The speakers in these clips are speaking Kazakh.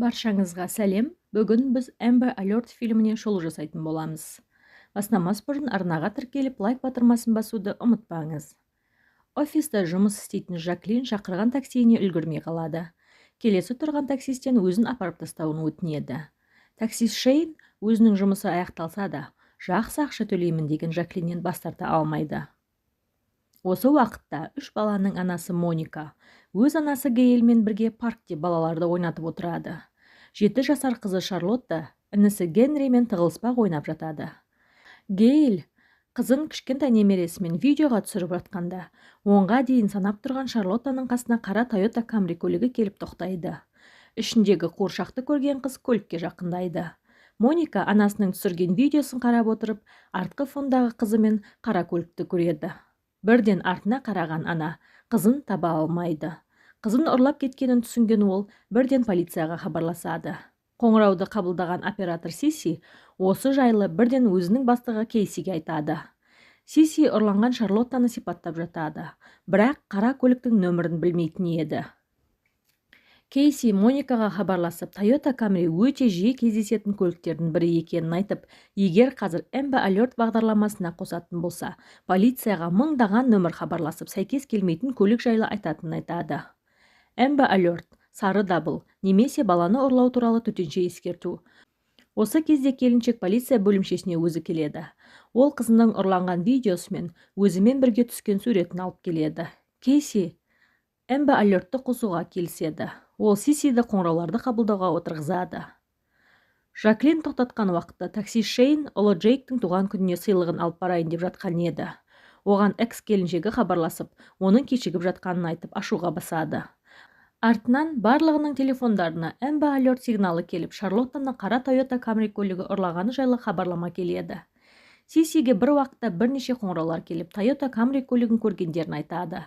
Баршаңызға сәлем. Бүгін біз Amber Alert фильміне шолу жасайтын боламыз. Бастамас бұрын арнаға тіркеліп, лайк батырмасын басуды ұмытпаңыз. Офиста жұмыс істейтін Жаклин шақырған таксиіне үлгермей қалады. Келесі тұрған таксистен өзін апарып тастауын өтінеді. Таксист Шейн өзінің жұмысы аяқталса да, жақсы ақша төлеймін деген Жаклиннен бас тарта алмайды. Осы уақытта үш баланың анасы Моника өз анасы Гейлмен бірге паркте балаларды ойнатып отырады. 7 жасар қызы Шарлотта інісі Генримен тығылыспақ ойнап жатады. Гейл қызын кішкентай немересімен видеоға түсіріп жатқанда, 10-ға дейін санап тұрған Шарлоттаның қасына қара Toyota Camry көлігі келіп тоқтайды. Ішіндегі қуыршақты көрген қыз көлікке жақындайды. Моника анасының түсірген видеосын қарап отырып, артқы фондағы қызымен қара көлікті көреді. Бірден артына қараған ана қызын таба алмайды. Қызын ұрлап кеткенін түсінген ол бірден полицияға хабарласады. Қоңырауды қабылдаған оператор Сиси осы жайлы бірден өзінің бастығы Кейсиге айтады. Сиси ұрланған Шарлоттаны сипаттап жатады, бірақ қара көліктің нөмірін білмейтін еді. Кейси Моникаға хабарласып, Toyota Camry өте жиі кездесетін көліктердің бірі екенін айтып, егер қазір Amber Alert бағдарламасына қосатын болса, полицияға мыңдаған нөмір хабарласып, сәйкес келмейтін көлік жайлы айтатынын айтады. Amber Alert, сары дабыл, немесе баланы ұрлау туралы төтенше ескерту. Осы кезде келіншек полиция бөлімшесіне өзі келеді. Ол қызының ұрланған видеосымен өзімен бірге түскен суретін алып келеді. Кейси Amber Alert'ті қосуға келіседі. Ол Сисиді қоңырауларды қабылдауға отырғызады. Жаклин тоқтатқан уақытта такси Шейн ұлы Джейктің туған күніне сыйлығын алып барайын деп жатқан еді. Оған экс-келіншегі хабарласып, оның кешігіп жатқанын айтып ашуға басады. Артынан барлығының телефондарына Amber Alert сигналы келіп, Шарлоттаны қара Toyota Camry көлігі ұрлағаны жайлы хабарлама келеді. Сисиге бір уақытта бірнеше қоңыраулар келіп, Toyota Camry көлігін көргендерін айтады.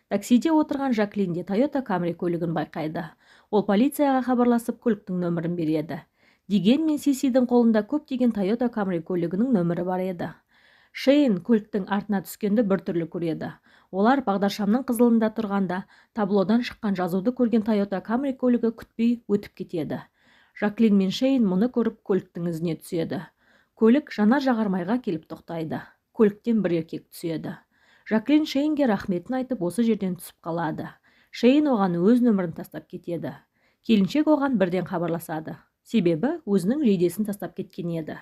Таксиде отырған Жаклин де Toyota Camry көлігін байқайды. Ол полицияға хабарласып, көліктің нөмірін береді. Дегенмен Сисидің қолында көптеген Toyota Camry көлігінің нөмірі бар еді. Шейн көліктің артына түскенді біртүрлі көреді. Олар бағдаршамның қызылында тұрғанда, таблодан шыққан жазуды көрген Toyota Camry көлігі күтпей өтіп кетеді. Жаклин мен Шейн мұны көріп көліктің ізіне түседі. Көлік жанар-жағармайға келіп тоқтайды. Көліктен бір еркек түседі. Жаклин Шейнге рахметін айтып, осы жерден түсіп қалады. Шейн оған өз нөмірін тастап кетеді. Келіншек оған бірден хабарласады. Себебі өзінің жейдесін тастап кеткен еді.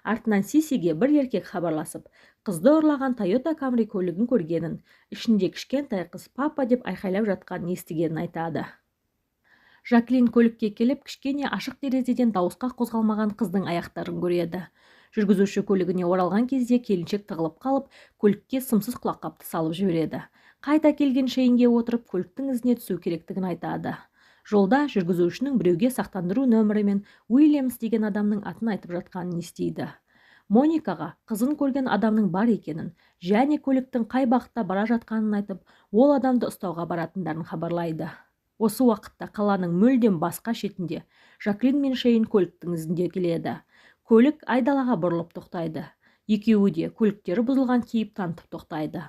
Артынан Сисиге бір еркек хабарласып, қызды ұрлаған Toyota Camry көлігін көргенін, ішінде кішкентай қыз папа деп айқайлап жатқанын естігенін айтады. Жаклин көлікке келіп, кішкене ашық терезеден дауысқа қозғалмаған қыздың аяқтарын көреді. Жүргізуші көлігіне оралған кезде келіншек тығылып қалып, көлікке сымсыз құлаққапты салып жібереді. Қайта келген Шейнге отырып, көліктің ізіне түсу керектігін айтады. Жолда жүргізушінің біреуге сақтандыру нөмірімен Уильямс деген адамның атын айтып жатқанын естиді. Моникаға қызын көрген адамның бар екенін және көліктің қай бағытта бара жатқанын айтып, ол адамды ұстауға баратындарын хабарлайды. Осы уақытта қаланың мүлдем басқа шетінде Жаклин мен Шейн көліктің ізінде келеді. Көлік айдалаға бұрылып тоқтайды. Екеуі де көліктері бұзылған кейіп танытып тоқтайды.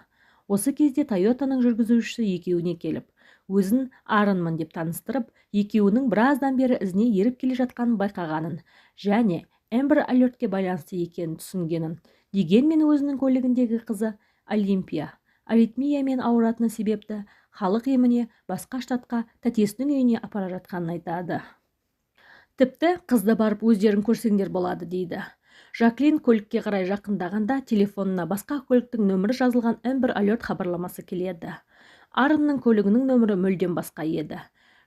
Осы кезде Toyotаның жүргізушісі екеуіне келіп, өзін арынмын деп таныстырып, екеуінің біраздан бері ізіне еріп келе жатқанын байқағанын және Amber Alert'ке байланысты екенін түсінгенін, дегенмен өзінің көлігіндегі қызы Олимпия аритмиямен ауыратыны себепті халық еміне басқа штатқа тәтесінің үйіне апара жатқанын айтады. Тіпті қызды барып өздерін көрсеңдер болады дейді. Жаклин көлікке қарай жақындағанда телефонына басқа көліктің нөмірі жазылған Amber Alert хабарламасы келеді. Арынның көлігінің нөмірі мүлдем басқа еді.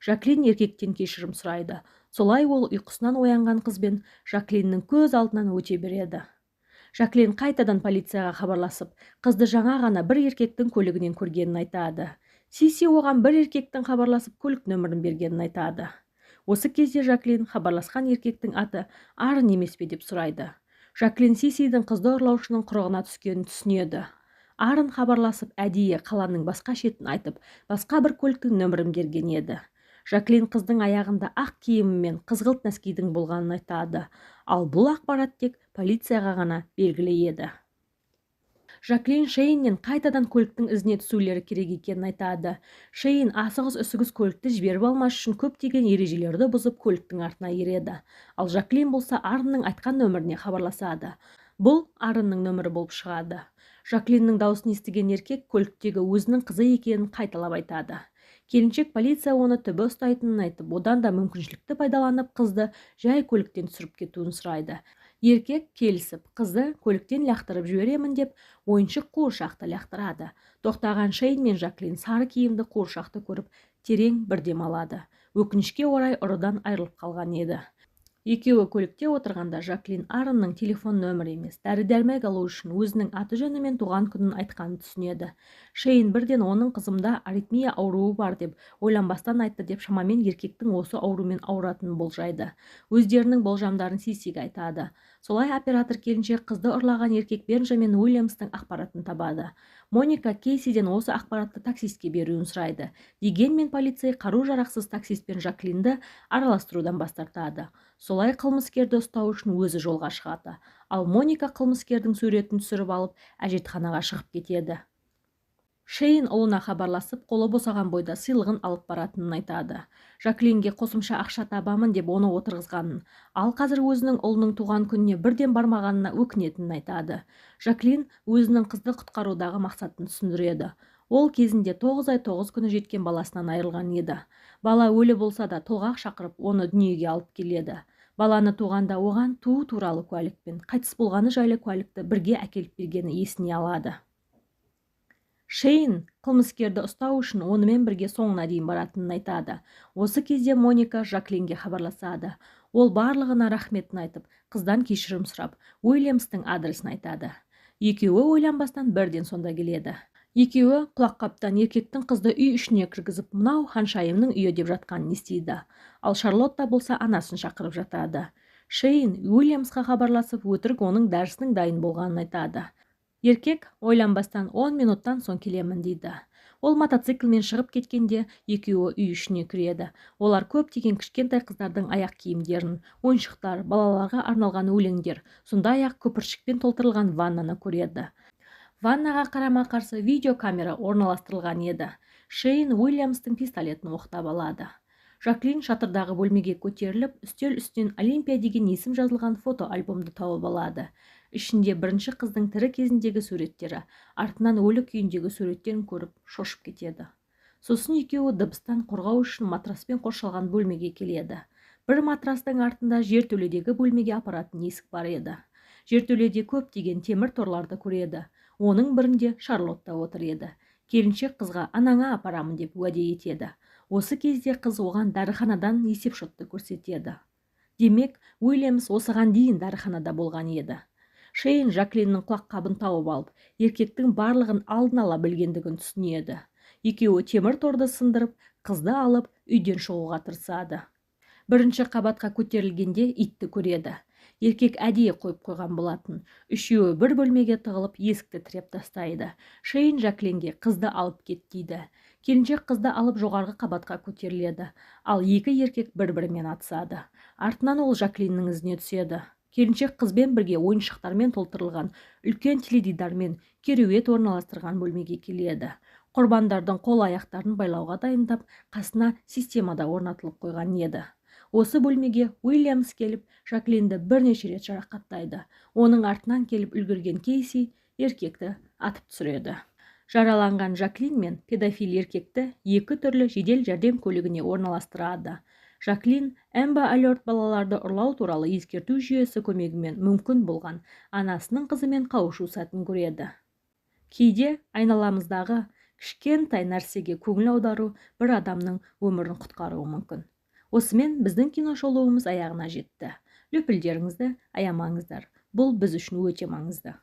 Жаклин еркектен кешірім сұрайды. Солай ол ұйқысынан оянған қызбен Жаклиннің көз алдынан өте береді. Жаклин қайтадан полицияға хабарласып, қызды жаңа ғана бір еркектің көлігінен көргенін айтады. Сиси оған бір еркектің хабарласып көлік нөмірін бергенін айтады. Осы кезде Жаклин хабарласқан еркектің аты Арын емес пе деп сұрайды. Жаклин Сисидің қызды ұрлаушының құрығына түскенін түсінеді. Арын хабарласып әдейі қаланың басқа шетін айтып, басқа бір көліктің нөмірін берген еді. Жаклин қыздың аяғында ақ киімі мен қызғылт нәскидің болғанын айтады, ал бұл ақпарат тек полицияға ғана белгілі еді. Жаклин Шейннен қайтадан көліктің ізіне түсулері керек екенін айтады. Шейн асығыс-үсігіс көлікті жіберіп алмас үшін көптеген ережелерді бұзып көліктің артына ереді. Ал Жаклин болса Арнның айтқан нөміріне хабарласады. Бұл Арнның нөмірі болып шығады. Жаклиннің дауысын естіген еркек көліктегі өзінің қызы екенін қайталап айтады. Келіншек полиция оны түбі ұстайтынын айтып, одан да мүмкіншілікті пайдаланып қызды жай көліктен түсіріп кетуін сұрайды. Еркек келісіп, қызды көліктен лақтырып жіберемін деп, ойыншық қуыршақты лақтырады. Тоқтаған Шейн мен Жаклин сары киімді қуыршақты көріп, терең бір дем алады. Өкінішке орай ұрыдан айырылып қалған еді. Екеуі көлікте отырғанда Жаклин Арнның телефон нөмірі емес, дәрі-дәрмек алу үшін өзінің аты-жөні мен туған күнін айтқанын түсінеді. Шейн бірден оның қызымда аритмия ауруы бар деп ойланбастан айтты деп шамамен еркектің осы аурумен ауыратынын болжайды. Өздерінің болжамдарын Сисиге айтады. Солай оператор келіншек қызды ұрлаған еркек Бенджамин Уильямстың ақпаратын табады. Моника Кейсиден осы ақпаратты таксистке беруін сұрайды. Дегенмен полицей қару-жарақсыз таксист пен Жаклинді араластырудан бас тартады. Солай қылмыскерді ұстау үшін өзі жолға шығады. Ал Моника қылмыскердің суретін түсіріп алып, әжетханаға шығып кетеді. Шейн ұлына хабарласып, қолы босаған бойда сыйлығын алып баратынын айтады. Жаклинге қосымша ақша табамын деп оны отырғызғанын, ал қазір өзінің ұлының туған күніне бірден бармағанына өкінетінін айтады. Жаклин өзінің қызды құтқарудағы мақсатын түсіндіреді. Ол кезінде 9 ай 9 күні жеткен баласынан айырылған еді. Бала өлі болса да толғақ шақырып, оны дүниеге алып келеді. Баланы туғанда оған туу туралы куәлік пен қайтыс болғаны жайлы куәлікті бірге әкеліп бергені есіне алады. Шейн қылмыскерді ұстау үшін онымен бірге соңына дейін баратынын айтады. Осы кезде Моника Жаклинге хабарласады. Ол барлығына рахметін айтып, қыздан кешірім сұрап, Уильямстың адресін айтады. Екеуі ойланбастан бірден сонда келеді. Екеуі құлаққаптан еркектің қызды үй ішіне кіргізіп, мынау ханшайымның үйі деп жатқанын естиді. Ал Шарлотта болса анасын шақырып жатады. Шейн Уильямсқа хабарласып, өтірік оның дәрісінің дайын болғанын айтады. Еркек ойланбастан 10 минуттан соң келемін дейді. Ол мотоциклмен шығып кеткенде екеуі үй ішіне кіреді. Олар көптеген кішкентай қыздардың аяқ киімдерін, ойыншықтар, балаларға арналған өлеңдер, сондай-ақ көпіршікпен толтырылған ваннаны көреді. Ваннаға қарама-қарсы видеокамера орналастырылған еді. Шейн Уильямстың пистолетін оқтап алады. Жаклин шатырдағы бөлмеге көтеріліп, үстел үстінен Олимпия деген есім жазылған фотоальбомды тауып алады. Ішінде бірінші қыздың тірі кезіндегі суреттері, артынан өлі күйіндегі суреттерін көріп шошып кетеді. Сосын екеуі дыбыстан қорғау үшін матраспен қоршалған бөлмеге келеді. Бір матрастың артында жертөледегі бөлмеге апаратын есік бар еді. Жертөледе көптеген темір торларды көреді. Оның бірінде Шарлотта отыр еді. Келіншек қызға анаңа апарамын деп уәде етеді. Осы кезде қыз оған дәріханадан есепшотты көрсетеді. Демек, Уильямс осыған дейін дәріханада болған еді. Шейн Жаклиннің құлаққабын тауып алып, еркектің барлығын алдын ала білгендігін түсінеді. Екеуі темір торды сындырып, қызды алып, үйден шығуға тырысады. Бірінші қабатқа көтерілгенде итті көреді. Еркек әдейі қойып қойған болатын. Үшеуі бір бөлмеге тығылып, есікті тіреп тастайды. Шейн Жаклинге қызды алып кет дейді. Келіншек қызды алып жоғарғы қабатқа көтеріледі, ал екі еркек бір-бірімен атысады. Артынан ол Жаклиннің ізіне түседі. Келіншек қызбен бірге ойыншықтармен толтырылған үлкен теледидармен кереует орналастырған бөлмеге келеді. Құрбандардың қол-аяқтарын байлауға дайындап, қасына системада орнатылып қойған еді. Осы бөлмеге Уильямс келіп, Жаклинді бірнеше рет жарақаттайды. Оның артынан келіп үлгерген Кейси еркекті атып түсіреді. Жараланған Жаклин мен педофил еркекті екі түрлі жедел жәрдем көлігіне орналастырады. Жаклин Amber Alert балаларды ұрлау туралы ескерту жүйесі көмегімен мүмкін болған анасының қызымен қауышу сәтін көреді. Кейде айналамыздағы кішкентай нәрсеге көңіл аудару бір адамның өмірін құтқаруы мүмкін. Осымен біздің киношолуымыз аяғына жетті. Лүпілдеріңізді аямаңыздар. Бұл біз үшін өте маңызды.